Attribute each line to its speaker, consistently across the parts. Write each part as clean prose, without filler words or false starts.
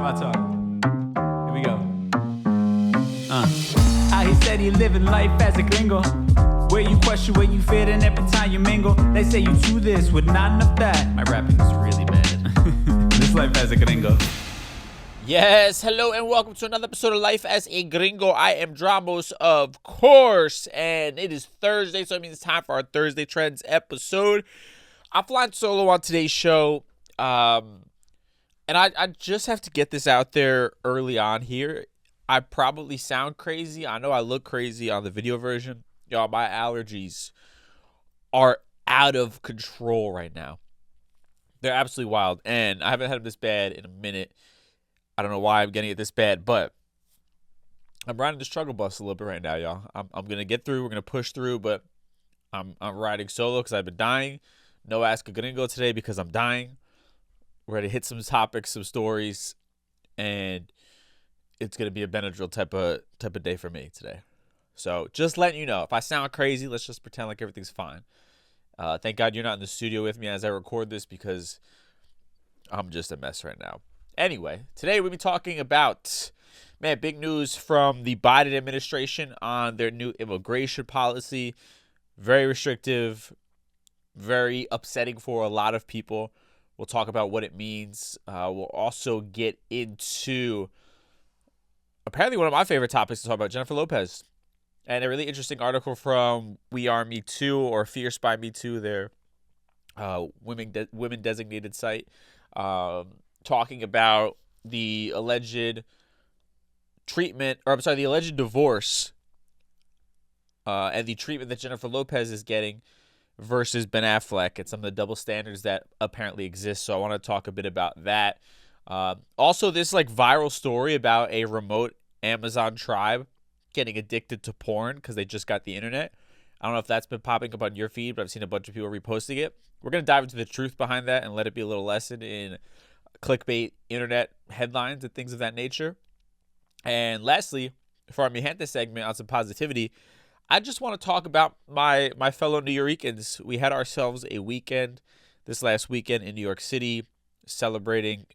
Speaker 1: my talk. Here we go. How he said he living life as a gringo. Where you question where you fit in every time you mingle. They say you do this with not enough that. My rapping is really bad. This life as a gringo.
Speaker 2: Yes, hello and welcome to another episode of Life as a Gringo. I am Dramos, of course, and it is Thursday, so it means it's time for our Thursday Trends episode. I'm flying solo on today's show, and I just have to get this out there early on here. I probably sound crazy. I know I look crazy on the video version. Y'all, my allergies are out of control right now. They're absolutely wild, and I haven't had them this bad in a minute. I don't know why I'm getting it this bad, but I'm riding the struggle bus a little bit right now, y'all. I'm going to get through. We're going to push through, but I'm riding solo because I've been dying. No Ask A Gringo today because I'm dying. We're going to hit some topics, some stories, and it's going to be a Benadryl type of day for me today. So just letting you know, if I sound crazy, let's just pretend like everything's fine. Thank God you're not in the studio with me as I record this because I'm just a mess right now. Anyway, today we'll be talking about, big news from the Biden administration on their new immigration policy. Very restrictive, very upsetting for a lot of people. We'll talk about what it means. We'll also get into apparently one of my favorite topics to talk about, Jennifer Lopez. And a really interesting article from We Are Me Too, or Fierce by Me Too, their women designated site. Talking about the alleged the alleged divorce and the treatment that Jennifer Lopez is getting versus Ben Affleck and some of the double standards that apparently exist. So I want to talk a bit about that. Also, this viral story about a remote Amazon tribe getting addicted to porn because they just got the internet. I don't know if that's been popping up on your feed, but I've seen a bunch of people reposting it. We're going to dive into the truth behind that and let it be a little lesson in clickbait, internet headlines, and things of that nature. And lastly, for our Mi Gente segment on some positivity, I just want to talk about my fellow New Yorkers. We had ourselves a weekend this last weekend in New York City celebrating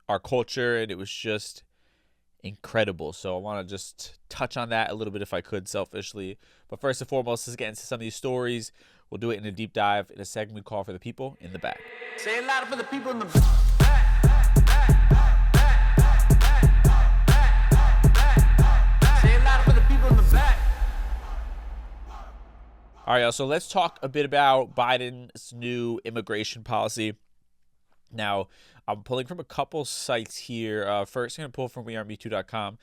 Speaker 2: our culture, and it was just incredible. So I want to just touch on that a little bit if I could, selfishly. But first and foremost, let's get into some of these stories. We'll do it in a deep dive in a segment we call For the People in the Back.
Speaker 1: Say it louder for the people in the back.
Speaker 2: All right, y'all, so let's talk a bit about Biden's new immigration policy. Now, I'm pulling from a couple sites here. First, I'm going to pull from weareme2.com,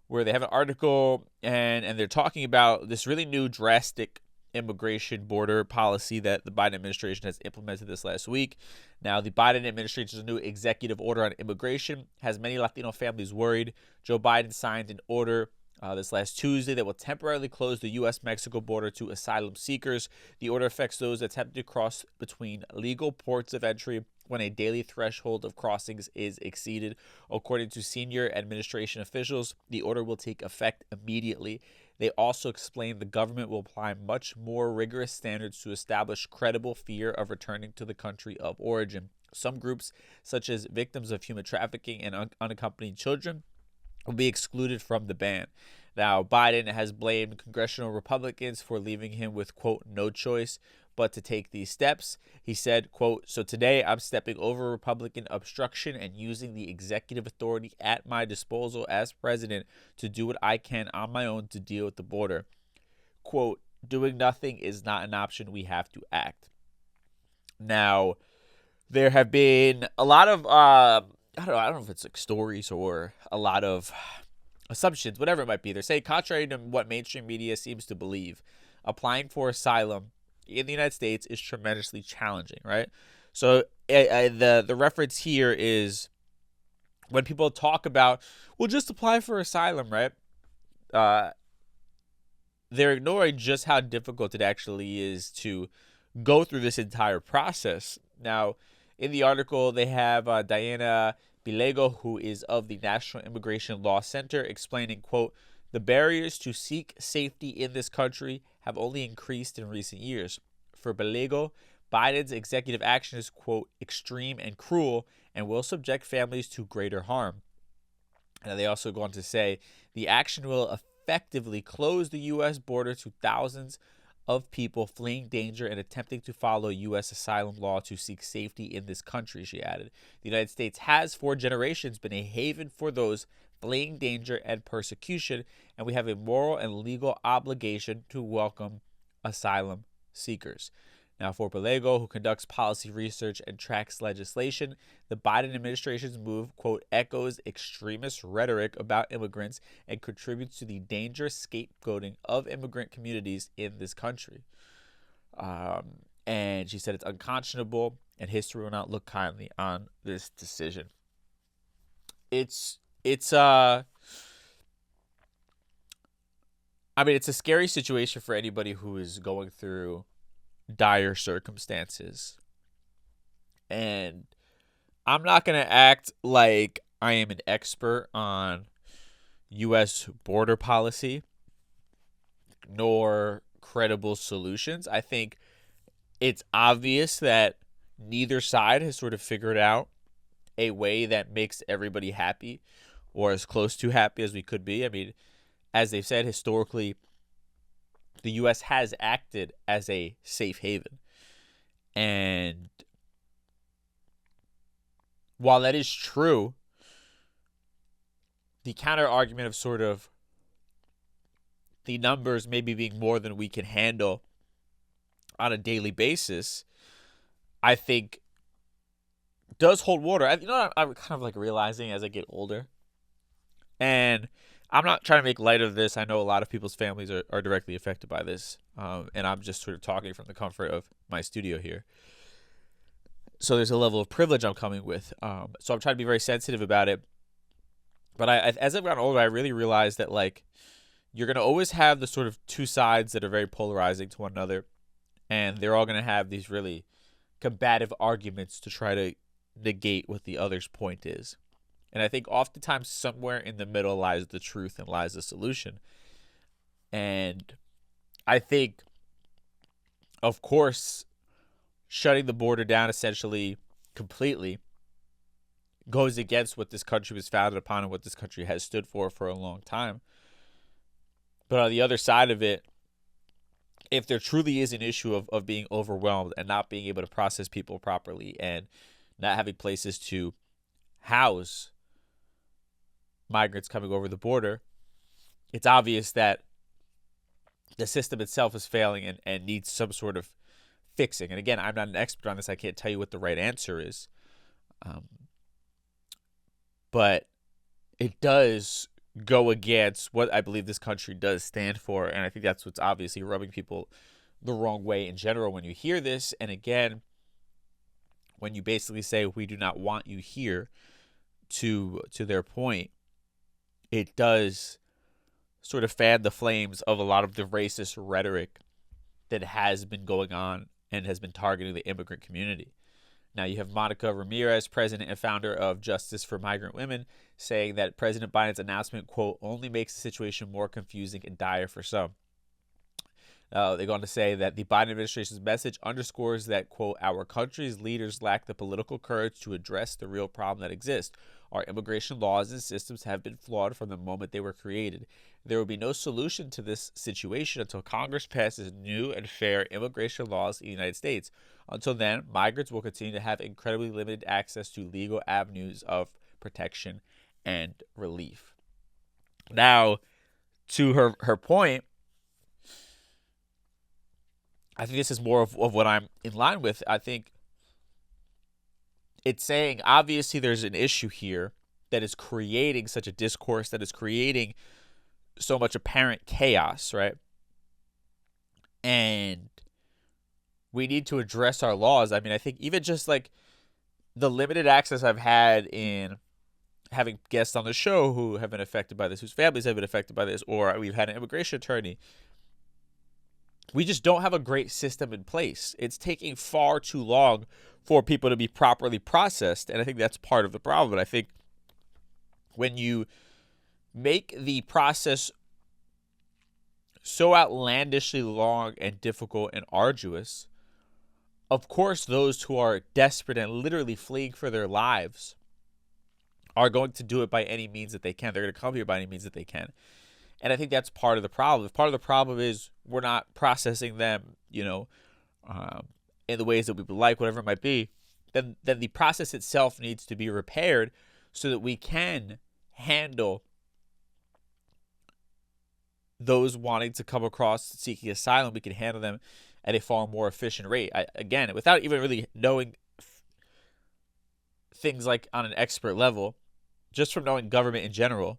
Speaker 2: where they have an article, and they're talking about this really new drastic immigration border policy that the Biden administration has implemented this last week. Now, the Biden administration's new executive order on immigration has many Latino families worried. Joe Biden signed an order this last Tuesday that will temporarily close the U.S.-Mexico border to asylum seekers. The order affects those attempting to cross between legal ports of entry when a daily threshold of crossings is exceeded. According to senior administration officials, the order will take effect immediately. They also explained the government will apply much more rigorous standards to establish credible fear of returning to the country of origin. Some groups, such as victims of human trafficking and unaccompanied children, will be excluded from the ban. Now, Biden has blamed congressional Republicans for leaving him with, quote, no choice but to take these steps. He said, quote, so today I'm stepping over Republican obstruction and using the executive authority at my disposal as president to do what I can on my own to deal with the border. Quote, doing nothing is not an option. We have to act. Now, there have been a lot of I don't know if it's stories or a lot of assumptions, whatever it might be. They're saying, contrary to what mainstream media seems to believe, applying for asylum in the United States is tremendously challenging, right? So the reference here is when people talk about, well, just apply for asylum, right? They're ignoring just how difficult it actually is to go through this entire process. Now, in the article, they have Diana Bilego, who is of the National Immigration Law Center, explaining, quote, the barriers to seek safety in this country have only increased in recent years. For Bilego, Biden's executive action is, quote, extreme and cruel and will subject families to greater harm. And they also go on to say the action will effectively close the U.S. border to thousands of people fleeing danger and attempting to follow U.S. asylum law to seek safety in this country, she added. The United States has for generations been a haven for those fleeing danger and persecution, and we have a moral and legal obligation to welcome asylum seekers. Now, for Pelego, who conducts policy research and tracks legislation, the Biden administration's move, quote, echoes extremist rhetoric about immigrants and contributes to the dangerous scapegoating of immigrant communities in this country. And she said it's unconscionable and history will not look kindly on this decision. It's a scary situation for anybody who is going through dire circumstances. And I'm not going to act like I am an expert on U.S. border policy nor credible solutions. I think it's obvious that neither side has sort of figured out a way that makes everybody happy or as close to happy as we could be. I mean, as they've said, historically, the U.S. has acted as a safe haven. And while that is true, the counter argument of sort of the numbers maybe being more than we can handle on a daily basis, I think does hold water. I'm kind of like realizing as I get older, and I'm not trying to make light of this. I know a lot of people's families are directly affected by this. And I'm just sort of talking from the comfort of my studio here. So there's a level of privilege I'm coming with. So I'm trying to be very sensitive about it. But as I've gotten older, I really realized that, like, you're going to always have the sort of two sides that are very polarizing to one another. And they're all going to have these really combative arguments to try to negate what the other's point is. And I think oftentimes somewhere in the middle lies the truth and lies the solution. And I think, of course, shutting the border down essentially completely goes against what this country was founded upon and what this country has stood for a long time. But on the other side of it, if there truly is an issue of being overwhelmed and not being able to process people properly and not having places to house migrants coming over the border, it's obvious that the system itself is failing and needs some sort of fixing. And again, I'm not an expert on this. I can't tell you what the right answer is. But it does go against what I believe this country does stand for. And I think that's what's obviously rubbing people the wrong way in general when you hear this. And again, when you basically say, we do not want you here, to their point, it does sort of fan the flames of a lot of the racist rhetoric that has been going on and has been targeting the immigrant community. Now, you have Monica Ramirez, president and founder of Justice for Migrant Women, saying that President Biden's announcement, quote, only makes the situation more confusing and dire for some. They go on to say that the Biden administration's message underscores that, quote, our country's leaders lack the political courage to address the real problem that exists. Our immigration laws and systems have been flawed from the moment they were created. There will be no solution to this situation until Congress passes new and fair immigration laws in the United States. Until then, migrants will continue to have incredibly limited access to legal avenues of protection and relief. Now, to her point, I think this is more of what I'm in line with. I think it's saying, obviously, there's an issue here that is creating such a discourse, that is creating so much apparent chaos, right? And we need to address our laws. I mean, I think even just like the limited access I've had in having guests on the show who have been affected by this, whose families have been affected by this, or we've had an immigration attorney. We just don't have a great system in place. It's taking far too long for people to be properly processed, and I think that's part of the problem. And I think when you make the process so outlandishly long and difficult and arduous, of course those who are desperate and literally fleeing for their lives are going to do it by any means that they can. They're going to come here by any means that they can. And I think that's part of the problem. If part of the problem is we're not processing them, in the ways that we would like, whatever it might be, then the process itself needs to be repaired so that we can handle those wanting to come across seeking asylum. We can handle them at a far more efficient rate. Again, without even really knowing things like on an expert level, just from knowing government in general,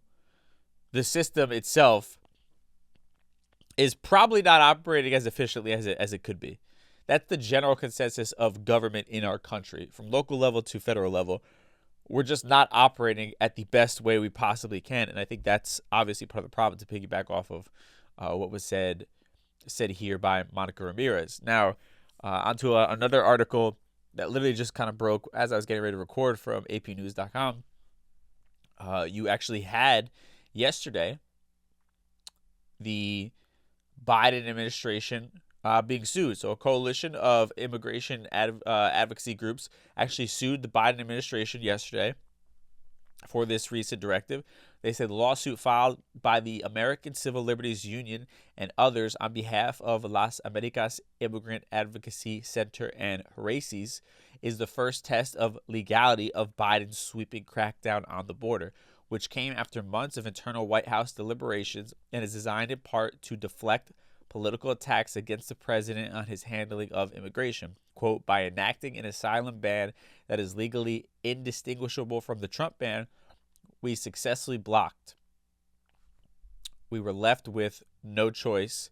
Speaker 2: the system itself is probably not operating as efficiently as it could be. That's the general consensus of government in our country, from local level to federal level. We're just not operating at the best way we possibly can, and I think that's obviously part of the problem. To piggyback off of what was said here by Monica Ramirez. Now, onto another article that literally just kind of broke as I was getting ready to record from APnews.com. You actually had yesterday the Biden administration being sued. So a coalition of immigration advocacy groups actually sued the Biden administration yesterday for this recent directive. They said the lawsuit filed by the American Civil Liberties Union and others on behalf of Las Americas Immigrant Advocacy Center and HRACES is the first test of legality of Biden's sweeping crackdown on the border, which came after months of internal White House deliberations and is designed in part to deflect political attacks against the president on his handling of immigration. Quote, by enacting an asylum ban that is legally indistinguishable from the Trump ban, we successfully blocked. We were left with no choice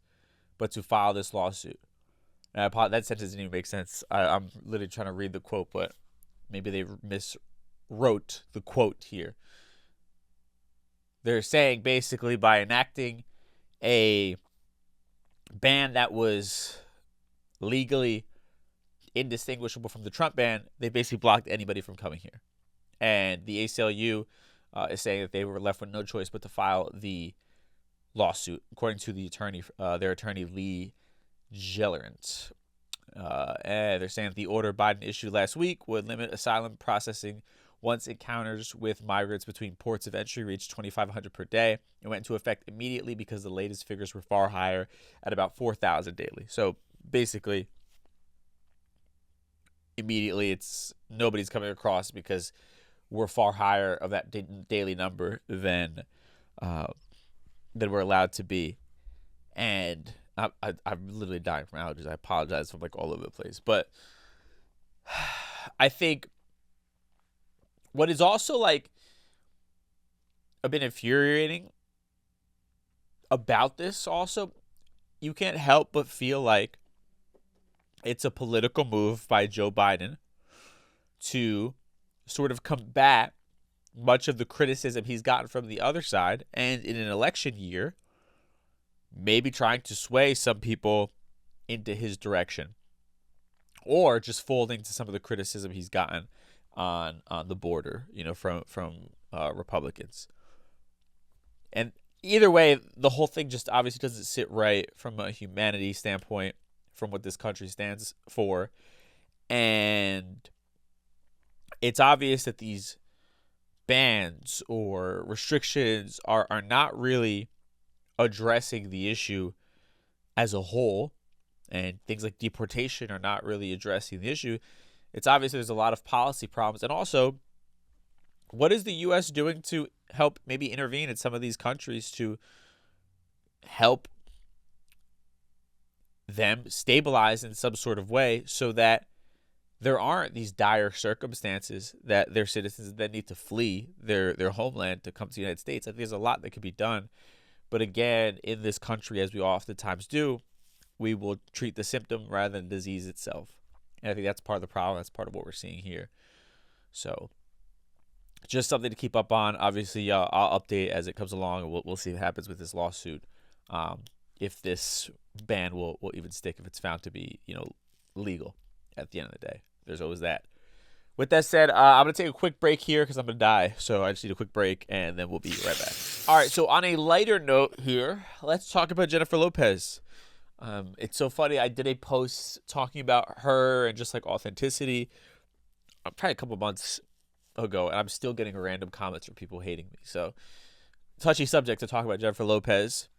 Speaker 2: but to file this lawsuit. And that sentence didn't even make sense. I'm literally trying to read the quote, but maybe they miswrote the quote here. They're saying basically by enacting a ban that was legally indistinguishable from the Trump ban, they basically blocked anybody from coming here. And the ACLU is saying that they were left with no choice but to file the lawsuit, according to the attorney, their attorney Lee Gellerant. And they're saying that the order Biden issued last week would limit asylum processing once encounters with migrants between ports of entry reached 2,500 per day. It went into effect immediately because the latest figures were far higher at about 4,000 daily. So basically, immediately nobody's coming across because we're far higher of that daily number than we're allowed to be. And I'm literally dying from allergies. I apologize for all over the place. But I think what is also a bit infuriating about this also, you can't help but feel like it's a political move by Joe Biden to sort of combat much of the criticism he's gotten from the other side, and in an election year, maybe trying to sway some people into his direction, or just folding to some of the criticism he's gotten on the border, from Republicans. And either way, the whole thing just obviously doesn't sit right from a humanity standpoint, from what this country stands for. And it's obvious that these bans or restrictions are not really addressing the issue as a whole, and things like deportation are not really addressing the issue. It's obvious there's a lot of policy problems. And also, what is the U.S. doing to help maybe intervene in some of these countries to help them stabilize in some sort of way so that there aren't these dire circumstances that their citizens then need to flee their homeland to come to the United States? I think there's a lot that could be done. But again, in this country, as we oftentimes do, we will treat the symptom rather than the disease itself. And I think that's part of the problem. That's part of what we're seeing here. So just something to keep up on. Obviously, I'll update as it comes along, and we'll see what happens with this lawsuit. If this ban will even stick, if it's found to be legal at the end of the day. There's always that. With that said, I'm going to take a quick break here because I'm going to die. So I just need a quick break, and then we'll be right back. All right, so on a lighter note here, let's talk about Jennifer Lopez. It's so funny. I did a post talking about her and just authenticity. Probably a couple months ago, and I'm still getting random comments from people hating me. So, touchy subject to talk about Jennifer Lopez,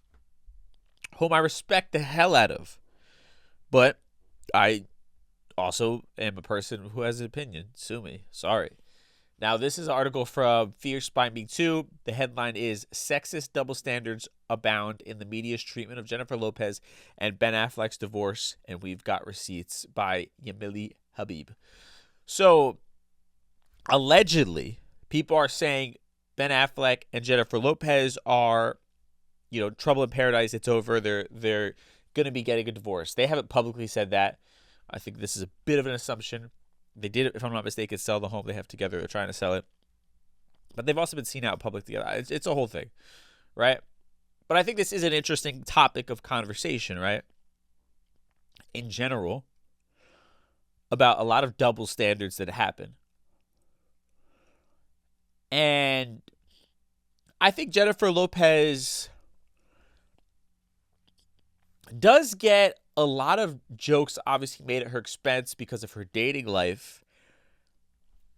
Speaker 2: whom I respect the hell out of. But I also am a person who has an opinion. Sue me. Sorry. Now, this is an article from Fierce by Me Too. The headline is Sexist Double Standards Abound in the Media's Treatment of Jennifer Lopez and Ben Affleck's Divorce. And we've got receipts by Yamili Habib. So, allegedly, people are saying Ben Affleck and Jennifer Lopez are, trouble in paradise. It's over. They're going to be getting a divorce. They haven't publicly said that. I think this is a bit of an assumption. They did, if I'm not mistaken, sell the home they have together. They're trying to sell it. But they've also been seen out in public together. It's a whole thing, right? But I think this is an interesting topic of conversation, right? In general, about a lot of double standards that happen. And I think Jennifer Lopez does get a lot of jokes obviously made at her expense because of her dating life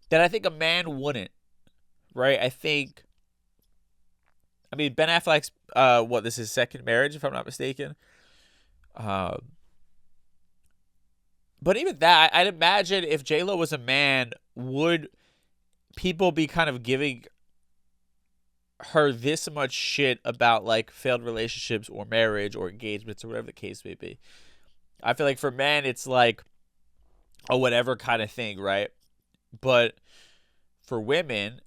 Speaker 2: that I think a man wouldn't, right? Ben Affleck's, this is his second marriage, if I'm not mistaken. But even that, I'd imagine if J.Lo was a man, would people be kind of giving her this much shit about like failed relationships or marriage or engagements or whatever the case may be? I feel like for men, it's like a whatever kind of thing, right? But for women,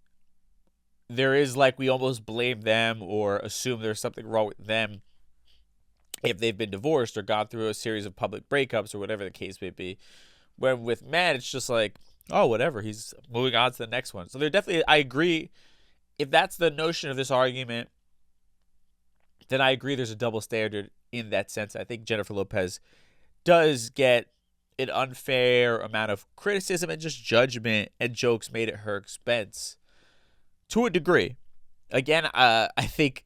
Speaker 2: there is like we almost blame them or assume there's something wrong with them if they've been divorced or gone through a series of public breakups or whatever the case may be. When with men, it's just like, oh, whatever, he's moving on to the next one. So I agree. If that's the notion of this argument, then I agree there's a double standard in that sense. I think Jennifer Lopez does get an unfair amount of criticism and just judgment and jokes made at her expense to a degree. Again, I think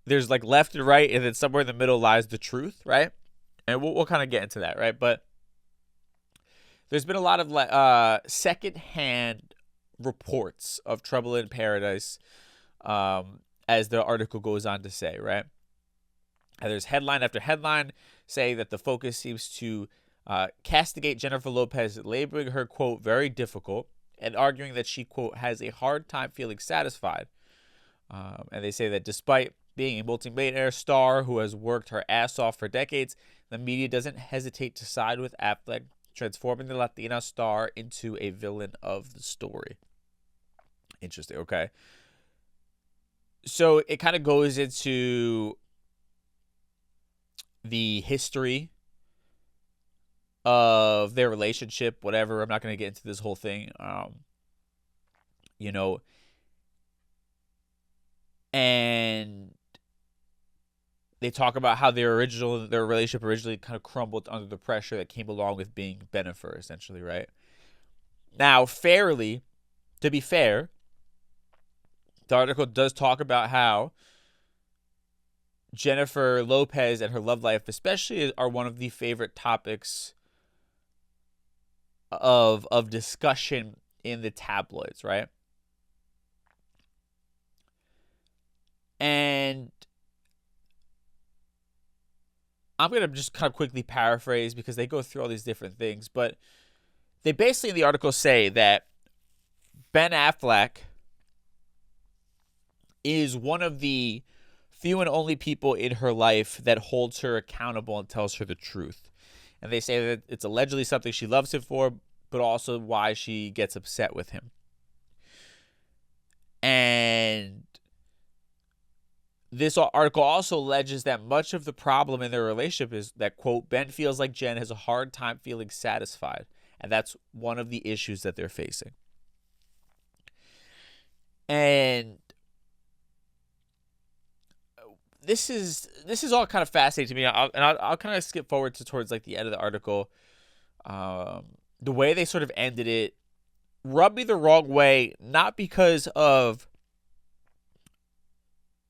Speaker 2: there's like left and right, and then somewhere in the middle lies the truth, right? And we'll kind of get into that, right? But there's been a lot of secondhand reports of trouble in paradise, as the article goes on to say, right? And there's headline after headline saying that the focus seems to castigate Jennifer Lopez, labeling her, quote, very difficult, and arguing that she, quote, has a hard time feeling satisfied. And they say that despite being a multi-millionaire star who has worked her ass off for decades, the media doesn't hesitate to side with Affleck, transforming the Latina star into a villain of the story. Interesting, okay. So it kind of goes into the history of their relationship, whatever. I'm not going to get into this whole thing. And they talk about how their relationship originally kind of crumbled under the pressure that came along with being Bennifer, essentially, right? Now, to be fair, the article does talk about how Jennifer Lopez and her love life especially are one of the favorite topics of discussion in the tabloids, right? And I'm going to just kind of quickly paraphrase because they go through all these different things, but they basically in the article say that Ben Affleck is one of the few and only people in her life that holds her accountable and tells her the truth. And they say that it's allegedly something she loves him for, but also why she gets upset with him. And this article also alleges that much of the problem in their relationship is that, quote, Ben feels like Jen has a hard time feeling satisfied. And that's one of the issues that they're facing. And this is all kind of fascinating to me. I'll kind of skip forward towards like the end of the article. The way they sort of ended it rubbed me the wrong way, not because of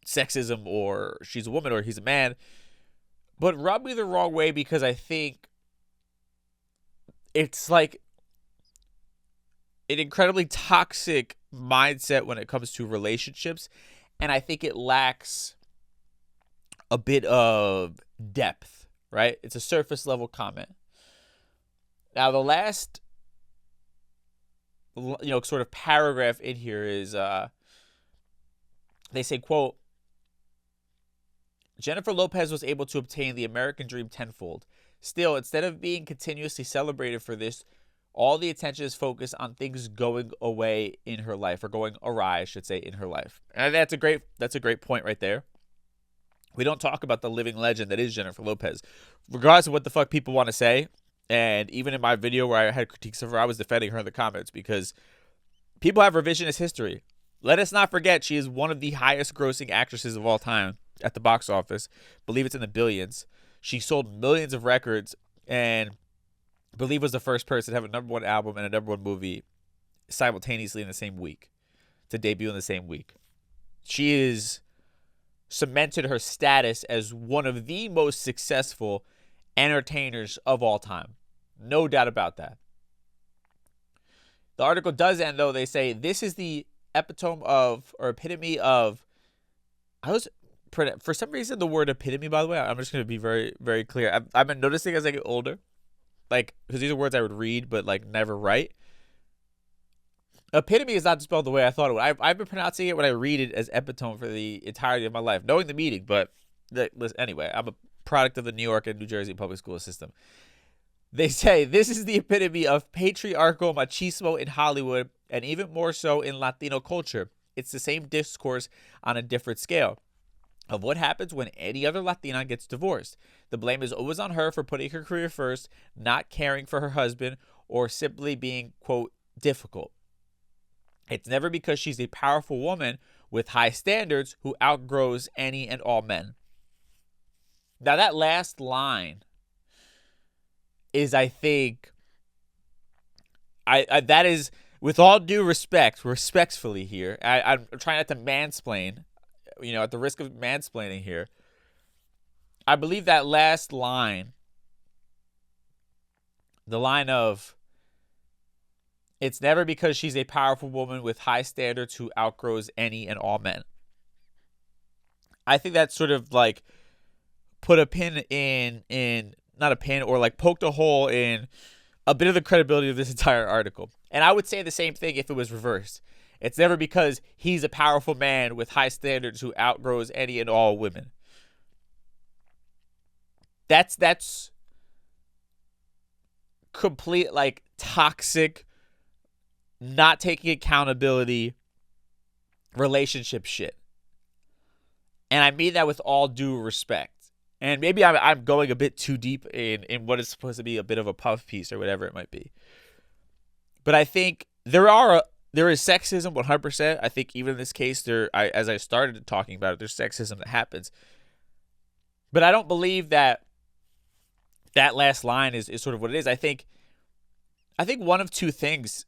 Speaker 2: sexism or she's a woman or he's a man, but rubbed me the wrong way because I think it's like an incredibly toxic mindset when it comes to relationships, and I think it lacks a bit of depth, right? It's a surface level comment. Now, the last, sort of paragraph in here is, they say, quote, Jennifer Lopez was able to obtain the American dream tenfold. Still, instead of being continuously celebrated for this, all the attention is focused on things going away in her life, or going awry, I should say, in her life. And that's a great point right there. We don't talk about the living legend that is Jennifer Lopez. Regardless of what the fuck people want to say, and even in my video where I had critiques of her, I was defending her in the comments because people have revisionist history. Let us not forget she is one of the highest grossing actresses of all time at the box office. Believe it's in the billions. She sold millions of records and believe was the first person to have a #1 album and a #1 movie simultaneously in the same week, to debut in the same week. She is cemented her status as one of the most successful entertainers of all time. No doubt about that. The article does end, though. They say, this is the epitome of, for some reason, the word epitome, by the way, I'm just going to be very, very clear. I've been noticing as I get older, like, because these are words I would read, but, like, never write. Epitome is not spelled the way I thought it would. I've been pronouncing it when I read it as epitome for the entirety of my life, knowing the meaning, but anyway, I'm a product of the New York and New Jersey public school system. They say, this is the epitome of patriarchal machismo in Hollywood, and even more so in Latino culture. It's the same discourse on a different scale of what happens when any other Latina gets divorced. The blame is always on her for putting her career first, not caring for her husband, or simply being, quote, difficult. It's never because she's a powerful woman with high standards who outgrows any and all men. Now, that last line is, I think, that is, with all due respect, respectfully here, I'm trying not to mansplain, at the risk of mansplaining here. I believe that last line, the line of, it's never because she's a powerful woman with high standards who outgrows any and all men. I think that sort of like put a pin in not a pin, or like poked a hole in a bit of the credibility of this entire article. And I would say the same thing if it was reversed. It's never because he's a powerful man with high standards who outgrows any and all women. That's complete, like, toxic, not taking accountability relationship shit. And I mean that with all due respect. And maybe I'm going a bit too deep in what is supposed to be a bit of a puff piece or whatever it might be. But I think there is sexism 100%. I think even in this case, as I started talking about it, there's sexism that happens. But I don't believe that last line is sort of what it is. I think one of two things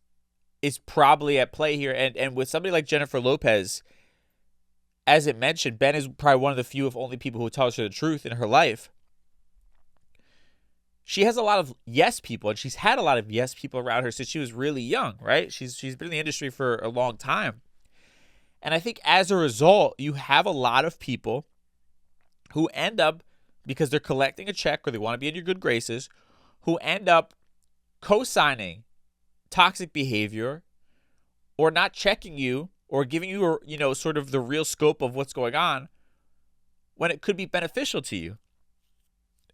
Speaker 2: is probably at play here. And with somebody like Jennifer Lopez, as it mentioned, Ben is probably one of the few, if only, people who tells her the truth in her life. She has a lot of yes people, and she's had a lot of yes people around her since she was really young, right? She's been in the industry for a long time. And I think as a result, you have a lot of people who end up, because they're collecting a check or they want to be in your good graces, who end up co-signing toxic behavior or not checking you or giving you, sort of the real scope of what's going on when it could be beneficial to you.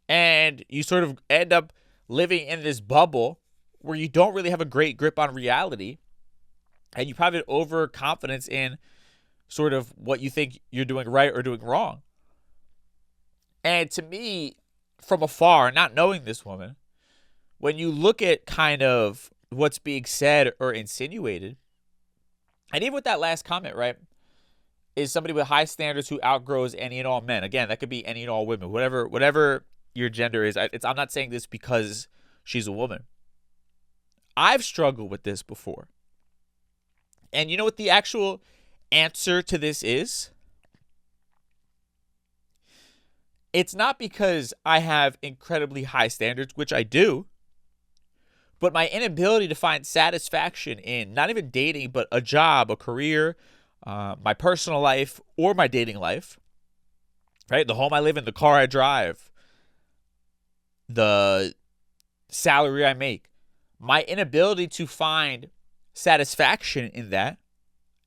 Speaker 2: And you sort of end up living in this bubble where you don't really have a great grip on reality, and you probably have overconfidence in sort of what you think you're doing right or doing wrong. And to me, from afar, not knowing this woman, when you look at kind of what's being said or insinuated, and even with that last comment, right, is somebody with high standards who outgrows any and all men. Again, that could be any and all women, whatever your gender is. I'm not saying this because she's a woman. I've struggled with this before. And you know what the actual answer to this is? It's not because I have incredibly high standards, which I do, But my inability to find satisfaction in not even dating, but a job, a career, my personal life, or my dating life, right? The home I live in, the car I drive, the salary I make, my inability to find satisfaction in that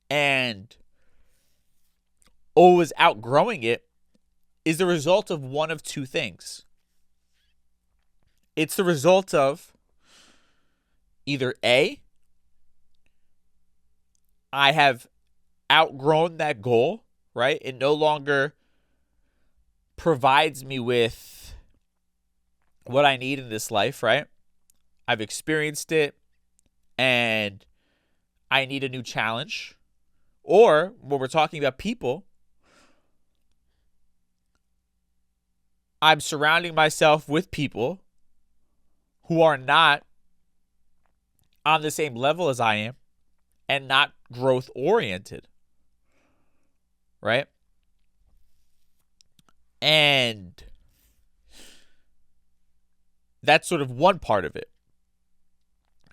Speaker 2: and always outgrowing it is the result of one of two things. It's the result of either A, I have outgrown that goal, right? It no longer provides me with what I need in this life, right? I've experienced it and I need a new challenge. Or when we're talking about people, I'm surrounding myself with people who are not on the same level as I am and not growth oriented, right? And that's sort of one part of it.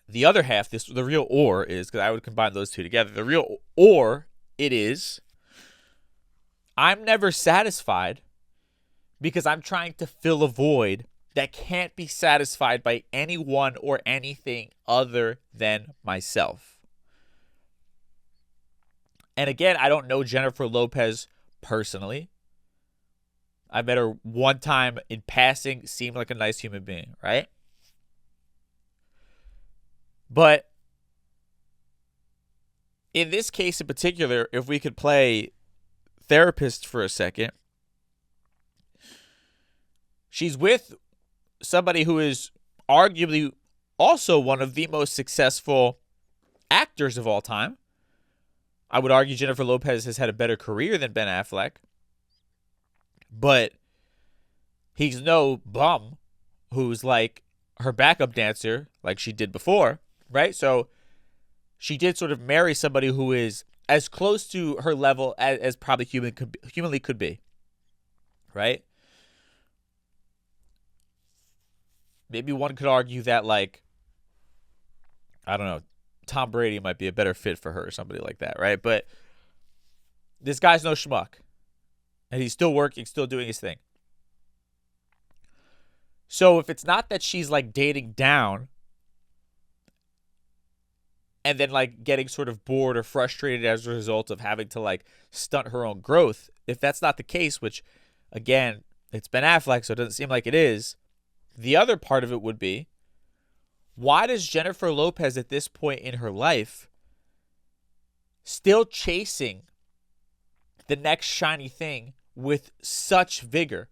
Speaker 2: The other half, the real or is, because I would combine those two together. The real or it is, I'm never satisfied because I'm trying to fill a void that can't be satisfied by anyone or anything other than myself. And again, I don't know Jennifer Lopez personally. I met her one time in passing, seemed like a nice human being, right? But in this case in particular, if we could play therapist for a second, she's with somebody who is arguably also one of the most successful actors of all time. I would argue Jennifer Lopez has had a better career than Ben Affleck. But he's no bum who's like her backup dancer like she did before, right? So she did sort of marry somebody who is as close to her level as probably humanly could be, right? Maybe one could argue that, like, I don't know, Tom Brady might be a better fit for her or somebody like that, right? But this guy's no schmuck. And he's still working, still doing his thing. So if it's not that she's like dating down and then like getting sort of bored or frustrated as a result of having to like stunt her own growth, if that's not the case, which again, it's Ben Affleck, so it doesn't seem like it is, the other part of it would be, why does Jennifer Lopez at this point in her life still chasing the next shiny thing with such vigor?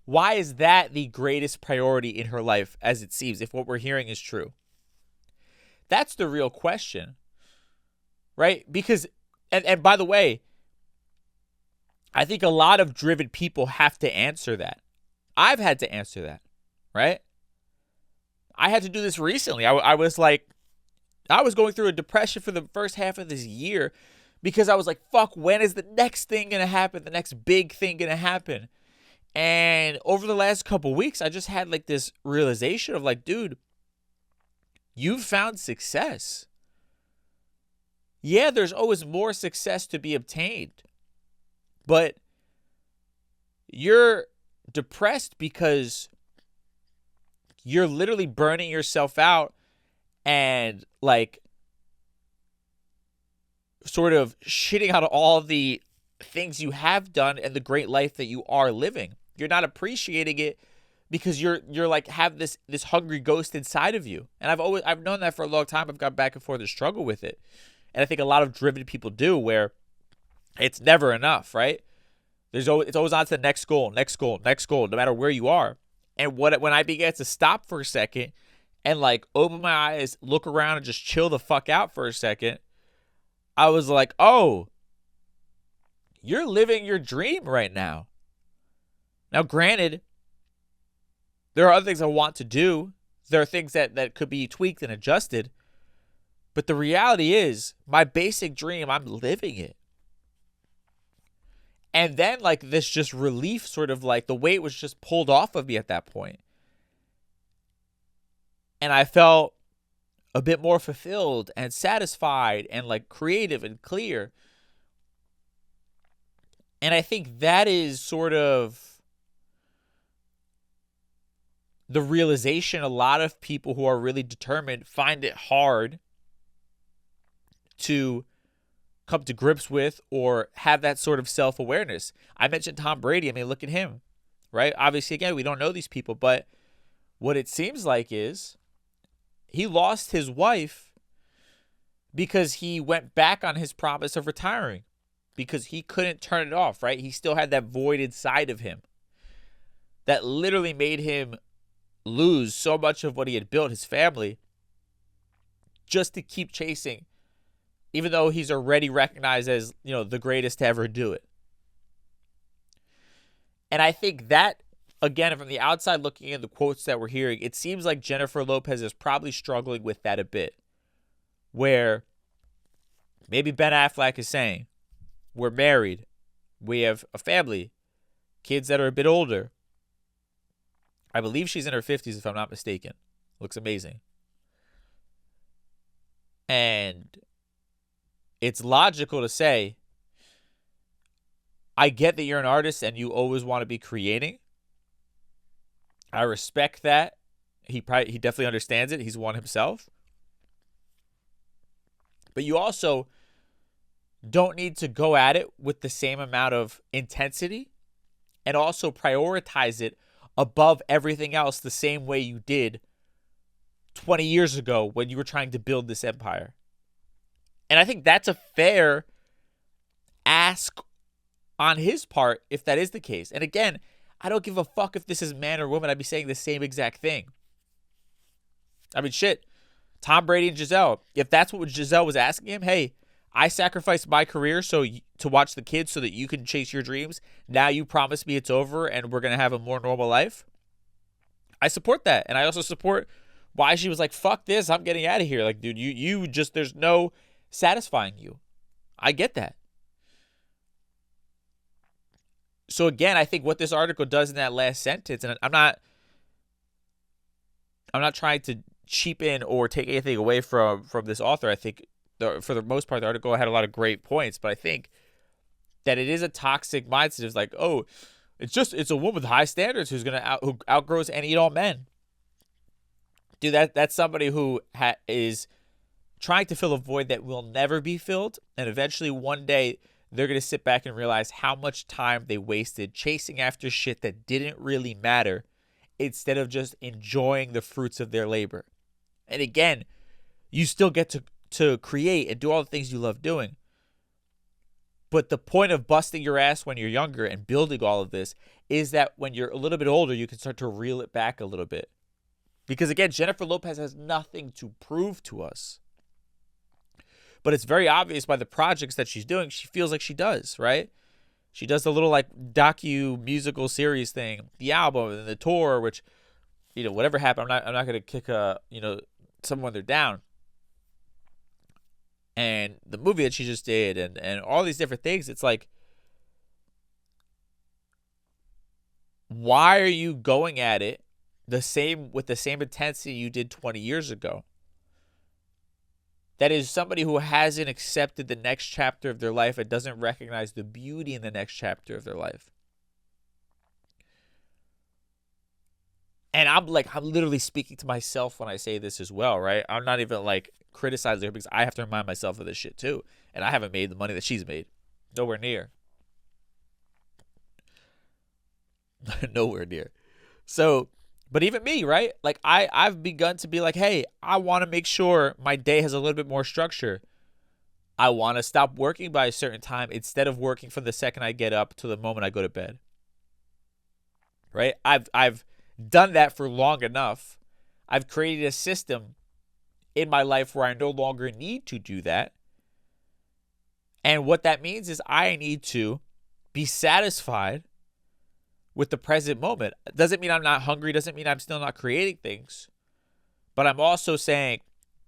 Speaker 2: Why is that the greatest priority in her life, as it seems, if what we're hearing is true? That's the real question, right? Because, and by the way, I think a lot of driven people have to answer that. I've had to answer that, right? I had to do this recently. I was going through a depression for the first half of this year because I was like, fuck, when is the next thing going to happen? The next big thing going to happen? And over the last couple weeks, I just had like this realization of like, dude, you've found success. Yeah, there's always more success to be obtained. But you're depressed because you're literally burning yourself out and like sort of shitting out all the things you have done and the great life that you are living. You're not appreciating it because you're like have this hungry ghost inside of you. And I've known that for a long time. I've gone back and forth and struggled with it. And I think a lot of driven people do, where it's never enough, right? It's always on to the next goal, no matter where you are. And when I began to stop for a second and like open my eyes, look around and just chill the fuck out for a second, I was like, oh, you're living your dream right now. Now, granted, there are other things I want to do. There are things that could be tweaked and adjusted. But the reality is, my basic dream, I'm living it. And then, like, this just relief, sort of like the weight was just pulled off of me at that point. And I felt a bit more fulfilled and satisfied and like creative and clear. And I think that is sort of the realization a lot of people who are really determined find it hard to come to grips with or have that sort of self-awareness. I mentioned Tom Brady. I mean, look at him, right? Obviously, again, we don't know these people, but what it seems like is he lost his wife because he went back on his promise of retiring because he couldn't turn it off, right? He still had that voided side of him that literally made him lose so much of what he had built, his family, just to keep chasing, even though he's already recognized as, the greatest to ever do it. And I think that, again, from the outside looking in, the quotes that we're hearing, it seems like Jennifer Lopez is probably struggling with that a bit. Where maybe Ben Affleck is saying, we're married, we have a family, kids that are a bit older. I believe she's in her 50s, if I'm not mistaken. Looks amazing. And it's logical to say, I get that you're an artist and you always want to be creating. I respect that. He definitely understands it. He's one himself. But you also don't need to go at it with the same amount of intensity and also prioritize it above everything else the same way you did 20 years ago when you were trying to build this empire. And I think that's a fair ask on his part if that is the case. And again, I don't give a fuck if this is man or woman. I'd be saying the same exact thing. I mean, shit. Tom Brady and Giselle. If that's what Giselle was asking him, hey, I sacrificed my career to watch the kids so that you can chase your dreams. Now you promise me it's over and we're going to have a more normal life. I support that. And I also support why she was like, fuck this. I'm getting out of here. Like, dude, you just, there's no satisfying you. I get that. So again, I think what this article does in that last sentence, and I'm not trying to cheapen or take anything away from this author. I think for the most part, the article had a lot of great points, but I think that it is a toxic mindset. It's like, oh, it's a woman with high standards who outgrows any and all men. Dude, that's somebody who is trying to fill a void that will never be filled, and eventually one day they're going to sit back and realize how much time they wasted chasing after shit that didn't really matter instead of just enjoying the fruits of their labor. And again, you still get to create and do all the things you love doing. But the point of busting your ass when you're younger and building all of this is that when you're a little bit older, you can start to reel it back a little bit. Because again, Jennifer Lopez has nothing to prove to us. But it's very obvious by the projects that she's doing, she feels like she does, right? She does the little like docu-musical series thing, the album and the tour, which, whatever happened, I'm not going to kick someone they're down. And the movie that she just did and all these different things, it's like, why are you going at it with the same intensity you did 20 years ago? That is somebody who hasn't accepted the next chapter of their life and doesn't recognize the beauty in the next chapter of their life. And I'm literally speaking to myself when I say this as well, right? I'm not even like criticizing her because I have to remind myself of this shit too. And I haven't made the money that she's made. Nowhere near. Nowhere near. So, but even me, right? Like I've begun to be like, hey, I want to make sure my day has a little bit more structure. I want to stop working by a certain time instead of working from the second I get up to the moment I go to bed. Right? I've done that for long enough. I've created a system in my life where I no longer need to do that. And what that means is I need to be satisfied with the present moment. Doesn't mean I'm not hungry, doesn't mean I'm still not creating things. But I'm also saying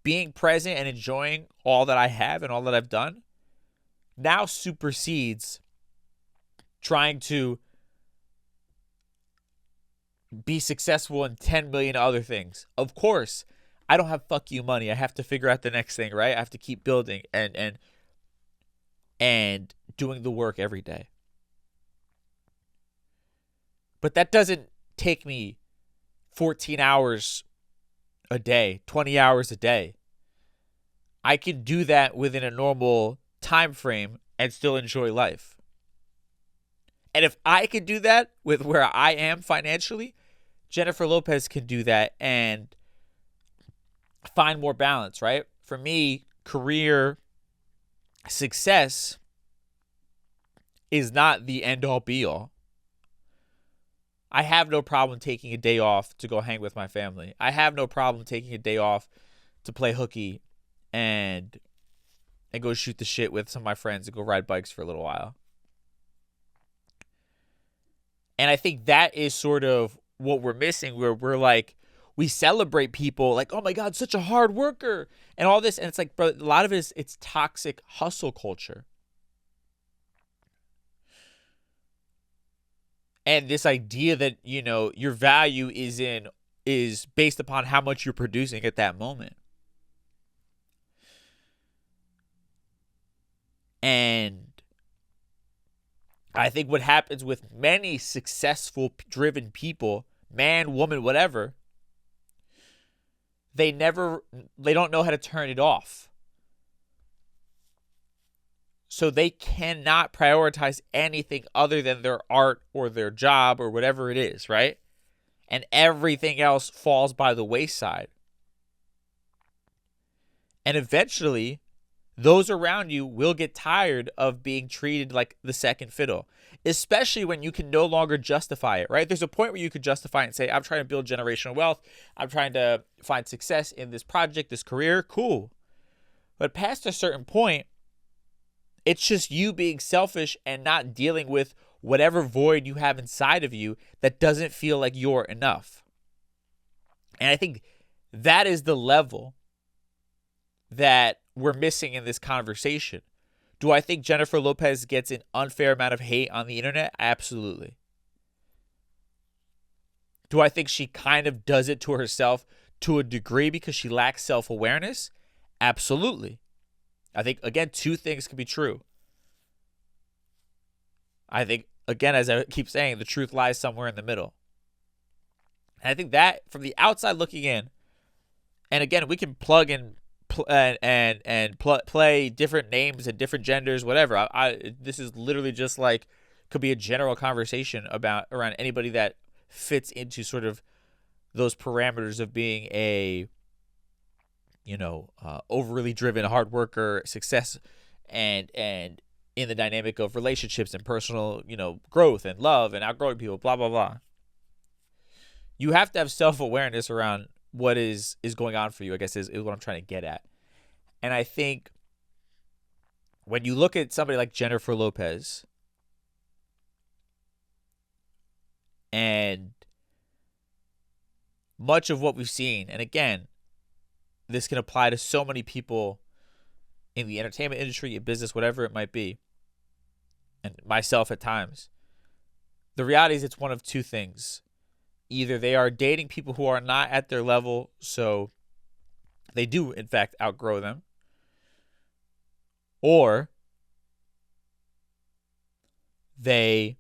Speaker 2: being present and enjoying all that I have and all that I've done now supersedes trying to be successful in 10 million other things. Of course, I don't have fuck you money. I have to figure out the next thing, right? I have to keep building and doing the work every day. But that doesn't take me 14 hours a day, 20 hours a day. I can do that within a normal time frame and still enjoy life. And if I can do that with where I am financially, Jennifer Lopez can do that and find more balance, right? For me, career success is not the end-all be-all. I have no problem taking a day off to go hang with my family. I have no problem taking a day off to play hooky and go shoot the shit with some of my friends and go ride bikes for a little while. And I think that is sort of what we're missing, where we're like, we celebrate people like, oh my God, such a hard worker and all this. And it's like, bro, a lot of it is, it's toxic hustle culture. And this idea that, you know, your value is based upon how much you're producing at that moment. And I think what happens with many successful, driven people, man, woman, whatever, they don't know how to turn it off. So they cannot prioritize anything other than their art or their job or whatever it is, right? And everything else falls by the wayside. And eventually, those around you will get tired of being treated like the second fiddle, especially when you can no longer justify it, right? There's a point where you could justify it and say, I'm trying to build generational wealth. I'm trying to find success in this project, this career. Cool. But past a certain point, it's just you being selfish and not dealing with whatever void you have inside of you that doesn't feel like you're enough. And I think that is the level that we're missing in this conversation. Do I think Jennifer Lopez gets an unfair amount of hate on the internet? Absolutely. Do I think she kind of does it to herself to a degree because she lacks self-awareness? Absolutely. I think, again, two things can be true. I think, again, as I keep saying, the truth lies somewhere in the middle. And I think that, from the outside looking in, and again, we can plug in play different names and different genders, whatever. This is literally just like, could be a general conversation around anybody that fits into sort of those parameters of being a, overly driven hard worker, success, and in the dynamic of relationships and personal, growth and love and outgrowing people, blah, blah, blah. You have to have self-awareness around what is going on for you, I guess, is what I'm trying to get at. And I think when you look at somebody like Jennifer Lopez, and much of what we've seen, and again, this can apply to so many people in the entertainment industry, in business, whatever it might be, and myself at times, the reality is it's one of two things. Either they are dating people who are not at their level, so they do, in fact, outgrow them, or they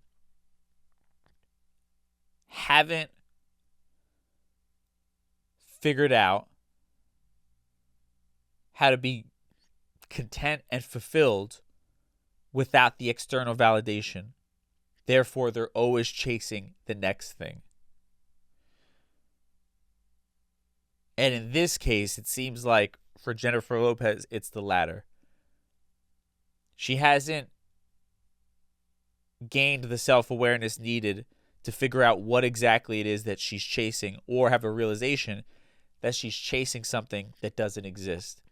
Speaker 2: haven't figured out how to be content and fulfilled without the external validation. Therefore, they're always chasing the next thing. And in this case, it seems like for Jennifer Lopez, it's the latter. She hasn't gained the self-awareness needed to figure out what exactly it is that she's chasing, or have a realization that she's chasing something that doesn't exist.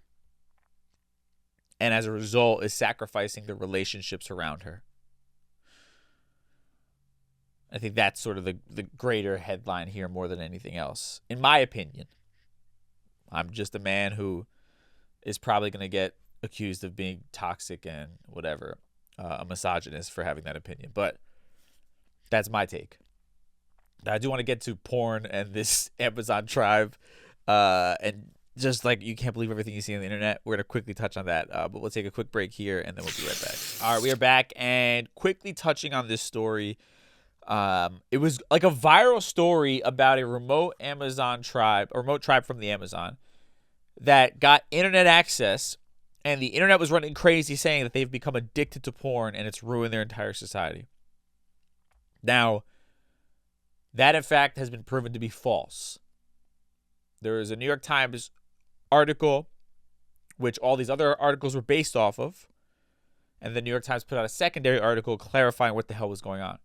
Speaker 2: And as a result, is sacrificing the relationships around her. I think that's sort of the greater headline here more than anything else, in my opinion. I'm just a man who is probably going to get accused of being toxic and whatever, a misogynist for having that opinion. But that's my take. I do want to get to porn and this Amazon tribe and just like you can't believe everything you see on the internet. We're going to quickly touch on that, but we'll take a quick break here, and then we'll be right back. All right, we are back, and quickly touching on this story. It was like a viral story about a remote tribe from the Amazon that got internet access, and the internet was running crazy saying that they've become addicted to porn, and it's ruined their entire society. Now, that in fact has been proven to be false. There is a New York Times article, which all these other articles were based off of, and the New York Times put out a secondary article clarifying what the hell was going on.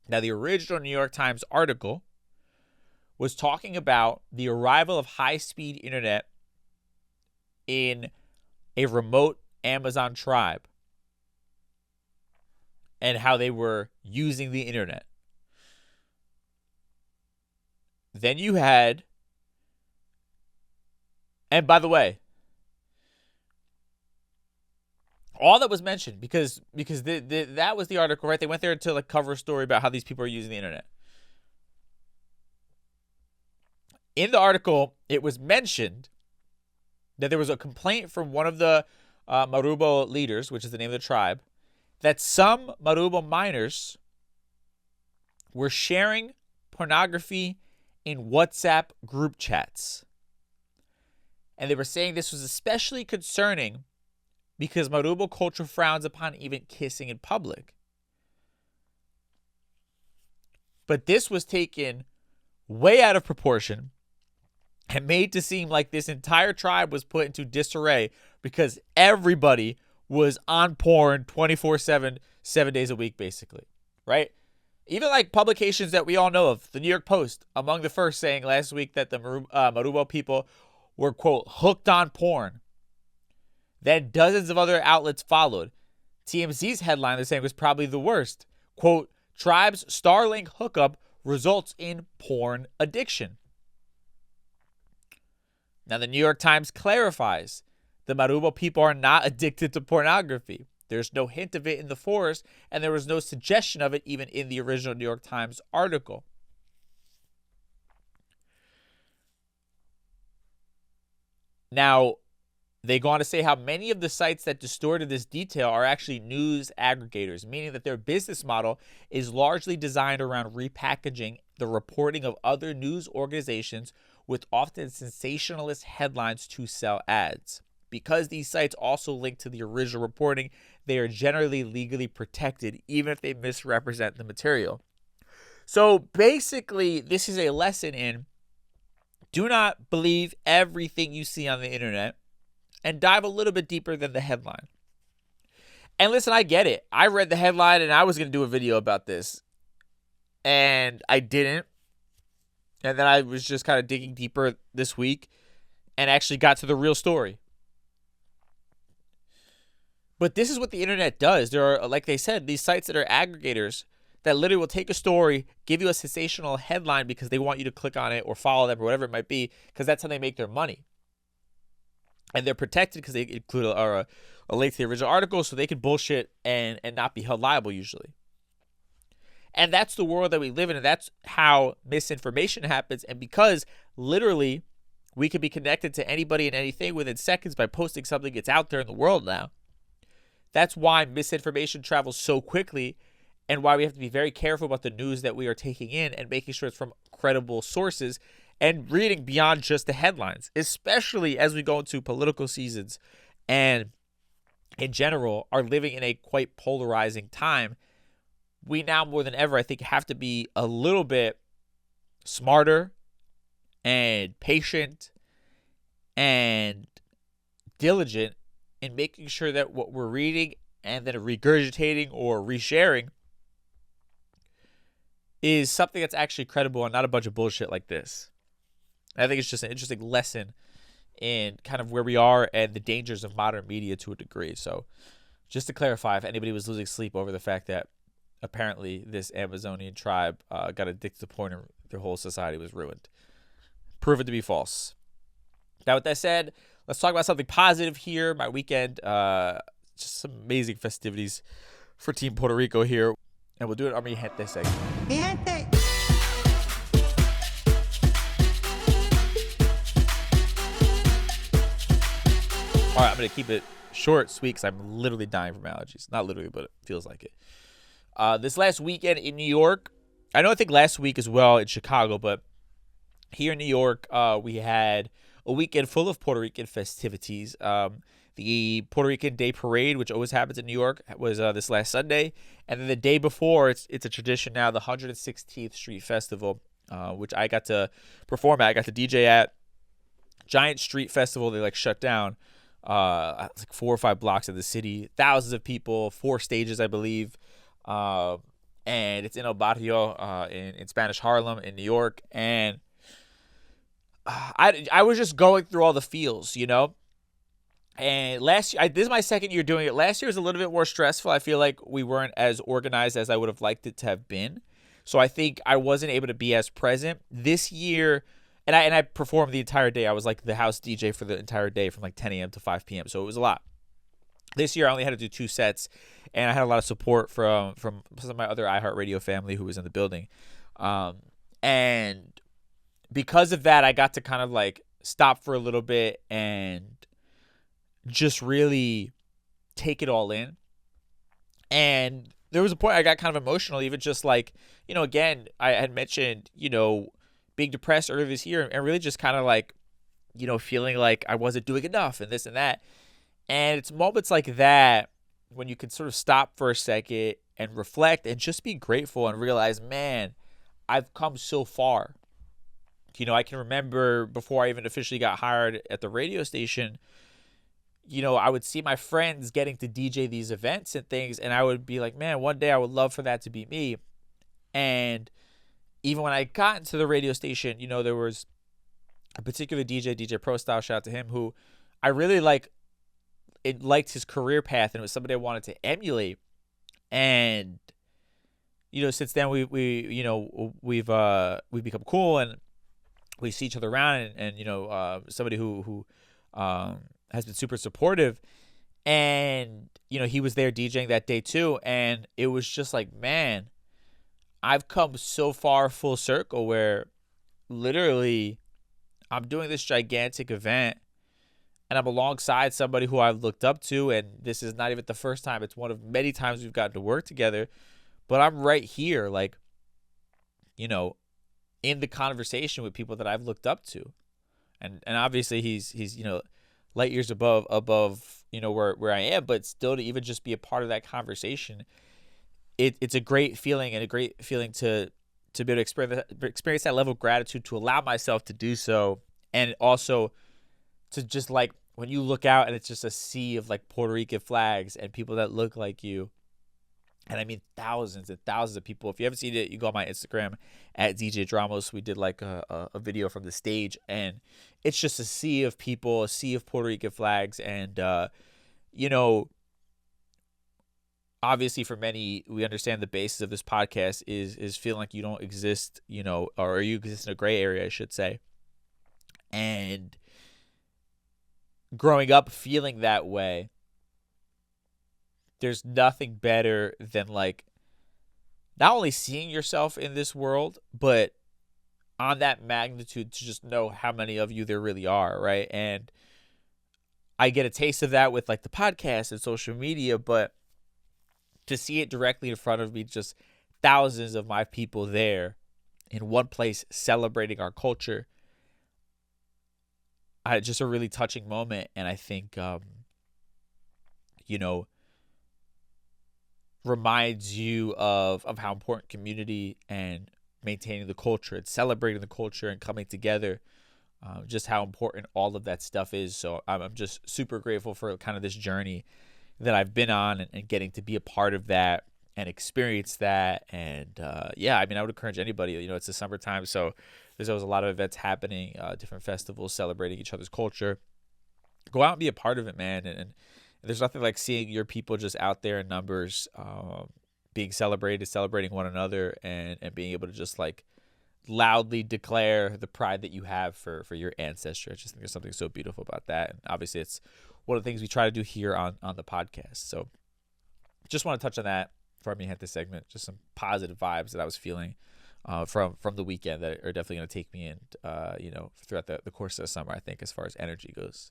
Speaker 2: Now, the original New York Times article was talking about the arrival of high-speed internet in a remote Amazon tribe and how they were using the internet. Then you had, and by the way, all that was mentioned, because that was the article, right? They went there to like cover a story about how these people are using the internet. In the article, it was mentioned that there was a complaint from one of the Marubo leaders, which is the name of the tribe, that some Marubo minors were sharing pornography in WhatsApp group chats. And they were saying this was especially concerning because Marubo culture frowns upon even kissing in public. But this was taken way out of proportion and made to seem like this entire tribe was put into disarray because everybody was on porn 24/7, 7 days a week, basically, right? Even like publications that we all know of, the New York Post, among the first saying last week that the Marubo people were, quote, hooked on porn. Then dozens of other outlets followed. TMZ's headline, they're saying, was probably the worst. Quote, tribe's Starlink hookup results in porn addiction. Now, the New York Times clarifies the Marubo people are not addicted to pornography. There's no hint of it in the forest, and there was no suggestion of it even in the original New York Times article. Now, they go on to say how many of the sites that distorted this detail are actually news aggregators, meaning that their business model is largely designed around repackaging the reporting of other news organizations with often sensationalist headlines to sell ads. Because these sites also link to the original reporting, they are generally legally protected, even if they misrepresent the material. So basically, this is a lesson in do not believe everything you see on the internet and dive a little bit deeper than the headline. And listen, I get it. I read the headline and I was going to do a video about this, and I didn't. And then I was just kind of digging deeper this week and actually got to the real story. But this is what the internet does. There are, like they said, these sites that are aggregators that literally will take a story, give you a sensational headline because they want you to click on it or follow them or whatever it might be, because that's how they make their money. And they're protected because they include a link to the original article, so they can bullshit and not be held liable usually. And that's the world that we live in, and that's how misinformation happens. And because literally we can be connected to anybody and anything within seconds by posting something that's out there in the world now, that's why misinformation travels so quickly, and why we have to be very careful about the news that we are taking in and making sure it's from credible sources and reading beyond just the headlines, especially as we go into political seasons and in general are living in a quite polarizing time. We now more than ever, I think, have to be a little bit smarter and patient and diligent in making sure that what we're reading and then regurgitating or resharing is something that's actually credible and not a bunch of bullshit like this. I think it's just an interesting lesson in kind of where we are and the dangers of modern media to a degree. So just to clarify, if anybody was losing sleep over the fact that apparently this Amazonian tribe got addicted to porn and their whole society was ruined, proven to be false. Now, with that said, let's talk about something positive here. My weekend, just some amazing festivities for Team Puerto Rico here. And we'll do it on Mi Gente segment. Mi Gente. All right, I'm going to keep it short, sweet, because I'm literally dying from allergies. Not literally, but it feels like it. This last weekend in New York, I think last week as well in Chicago, but here in New York, we had a weekend full of Puerto Rican festivities. The Puerto Rican Day Parade, which always happens in New York, was this last Sunday. And then the day before, it's a tradition now, the 116th Street Festival, which I got to perform at. I got to DJ at. Giant street festival they shut down. It's 4 or 5 blocks of the city. Thousands of people, 4 stages, I believe. And it's in El Barrio, in Spanish Harlem in New York. And I was just going through all the feels, And last year, this is my second year doing it. Last year was a little bit more stressful. I feel like we weren't as organized as I would have liked it to have been. So I think I wasn't able to be as present. This year, and I performed the entire day. I was the house DJ for the entire day from 10 a.m. to 5 p.m. So it was a lot. This year I only had to do 2 sets, and I had a lot of support from some of my other iHeartRadio family who was in the building. And because of that, I got to kind of stop for a little bit and just really take it all in. And there was a point I got kind of emotional, even just again, I had mentioned, being depressed earlier this year and really just kind of feeling like I wasn't doing enough and this and that. And it's moments like that when you can sort of stop for a second and reflect and just be grateful and realize, man, I've come so far. I can remember before I even officially got hired at the radio station, I would see my friends getting to DJ these events and things, and I would be like, man, one day I would love for that to be me. And even when I got into the radio station, there was a particular DJ Pro Style, shout out to him, who I really liked his career path, and it was somebody I wanted to emulate. And since then we've become cool, and we see each other around, and somebody who has been super supportive. And he was there DJing that day too, and it was just man, I've come so far full circle where literally I'm doing this gigantic event and I'm alongside somebody who I've looked up to, and this is not even the first time. It's one of many times we've gotten to work together, but I'm right here, in the conversation with people that I've looked up to. And obviously he's light years above where I am, but still to even just be a part of that conversation, it's a great feeling, and a great feeling to be able to experience that level of gratitude, to allow myself to do so. And also to just when you look out and it's just a sea of Puerto Rican flags and people that look like you. And I mean thousands and thousands of people. If you haven't seen it, you go on my Instagram at DJ Dramos. We did a video from the stage, and it's just a sea of people, a sea of Puerto Rican flags. And, obviously for many, we understand the basis of this podcast is feeling like you don't exist, or you exist in a gray area, I should say. And growing up feeling that way, there's nothing better than not only seeing yourself in this world, but on that magnitude to just know how many of you there really are, right? And I get a taste of that with the podcast and social media, but to see it directly in front of me, just thousands of my people there in one place celebrating our culture, just a really touching moment. And I think, reminds you of how important community and maintaining the culture and celebrating the culture and coming together, just how important all of that stuff is. So I'm just super grateful for kind of this journey that I've been on, and getting to be a part of that and experience that. And I would encourage anybody, it's the summertime, so there's always a lot of events happening, different festivals celebrating each other's culture. Go out and be a part of it, man. And there's nothing like seeing your people just out there in numbers, being celebrating one another, and being able to just loudly declare the pride that you have for your ancestry. I just think there's something so beautiful about that. And obviously it's one of the things we try to do here on the podcast. So just want to touch on that before I hit this segment. Just some positive vibes that I was feeling from the weekend that are definitely going to take me in, throughout the course of the summer, I think, as far as energy goes.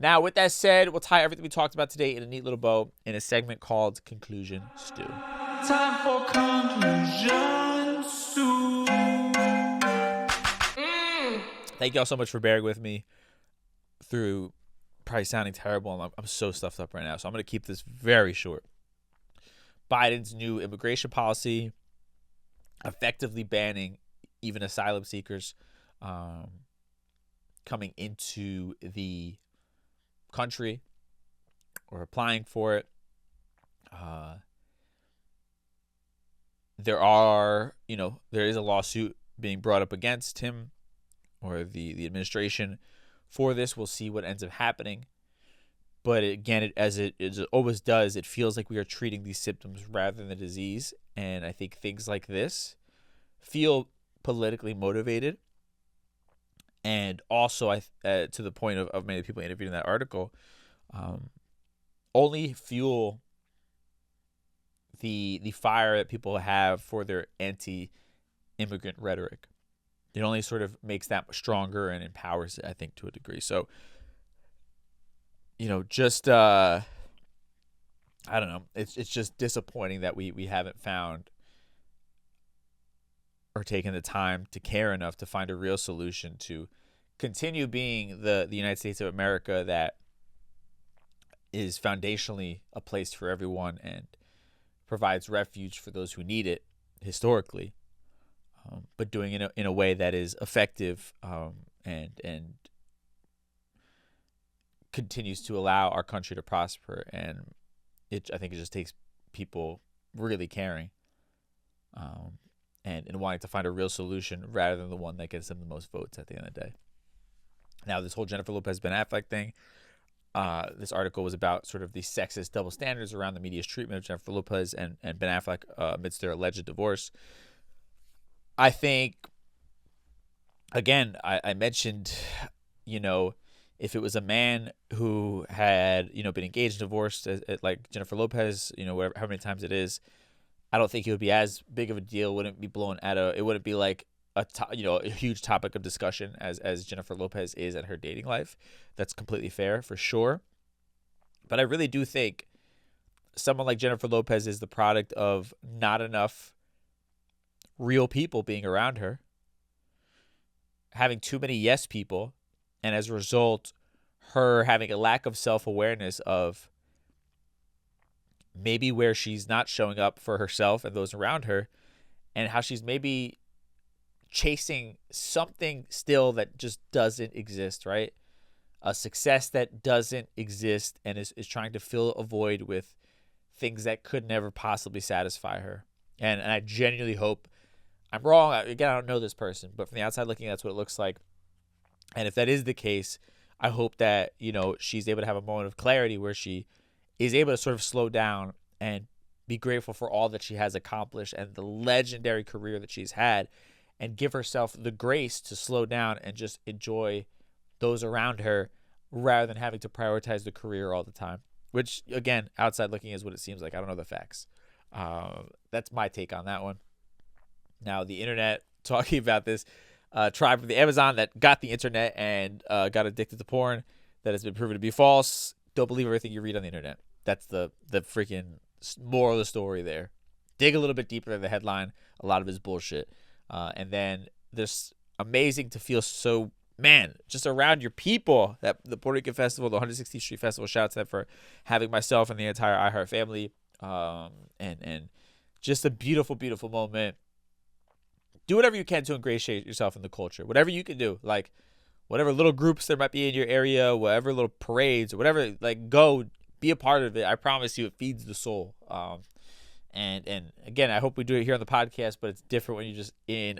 Speaker 2: Now, with that said, we'll tie everything we talked about today in a neat little bow in a segment called Conclusion Stew.
Speaker 1: Time for conclusion stew.
Speaker 2: Thank y'all so much for bearing with me through probably sounding terrible. I'm so stuffed up right now, so I'm going to keep this very short. Biden's new immigration policy, effectively banning even asylum seekers coming into the country or applying for it. There is a lawsuit being brought up against him or the administration for this. We'll see what ends up happening. But again, as it always does, it feels like we are treating these symptoms rather than the disease. And I think things like this feel politically motivated. And also, to the point of many people interviewed in that article, only fuel the fire that people have for their anti-immigrant rhetoric. It only sort of makes that stronger and empowers it, I think, to a degree. So, just I don't know. It's just disappointing that we haven't found or taken the time to care enough to find a real solution to continue being the United States of America that is foundationally a place for everyone and provides refuge for those who need it historically, but doing it in a way that is effective and continues to allow our country to prosper. And I think it just takes people really caring and wanting to find a real solution rather than the one that gets them the most votes at the end of the day. Now, this whole Jennifer Lopez Ben Affleck thing, this article was about sort of the sexist double standards around the media's treatment of Jennifer Lopez and Ben Affleck amidst their alleged divorce. I think, again, I mentioned, if it was a man who had, been engaged and divorced, like Jennifer Lopez, whatever, how many times it is, I don't think it would be as big of a deal. Wouldn't be blown it wouldn't be like a huge topic of discussion as Jennifer Lopez is at her dating life. That's completely fair for sure. But I really do think someone like Jennifer Lopez is the product of not enough real people being around her, having too many yes people, and as a result, her having a lack of self-awareness of maybe where she's not showing up for herself and those around her, and how she's maybe chasing something still that just doesn't exist, right? A success that doesn't exist and is trying to fill a void with things that could never possibly satisfy her. And I genuinely hope I'm wrong. Again, I don't know this person, but from the outside looking, that's what it looks like. And if that is the case, I hope that, she's able to have a moment of clarity where she is able to sort of slow down and be grateful for all that she has accomplished and the legendary career that she's had, and give herself the grace to slow down and just enjoy those around her rather than having to prioritize the career all the time, which, again, outside looking is what it seems like. I don't know the facts. That's my take on that one. Now, the internet talking about this tribe from the Amazon that got the internet and got addicted to porn that has been proven to be false. Don't believe everything you read on the internet. That's the freaking moral of the story there. Dig a little bit deeper than the headline. A lot of it is bullshit. And then this amazing to feel so, just around your people. That the Puerto Rican Festival, the 160th Street Festival, shout out to them for having myself and the entire iHeart family. And just a beautiful, beautiful moment. Do whatever you can to ingratiate yourself in the culture. Whatever you can do. Like, whatever little groups there might be in your area, whatever little parades or whatever, like, go be a part of it. I promise you it feeds the soul. And again, I hope we do it here on the podcast, but it's different when you're just in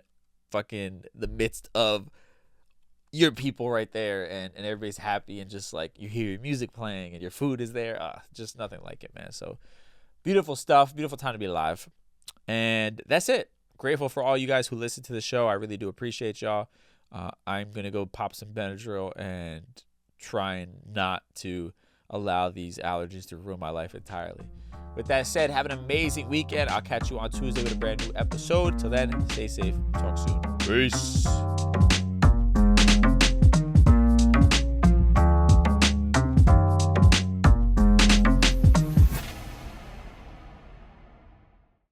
Speaker 2: fucking the midst of your people right there and everybody's happy and just like you hear your music playing and your food is there. Just nothing like it, man. So beautiful stuff. Beautiful time to be alive. And that's it. Grateful for all you guys who listen to the show. I really do appreciate y'all. I'm going to go pop some Benadryl and try not to allow these allergies to ruin my life entirely. With that said, have an amazing weekend. I'll catch you on Tuesday with a brand new episode. Till then, stay safe. Talk soon. Peace.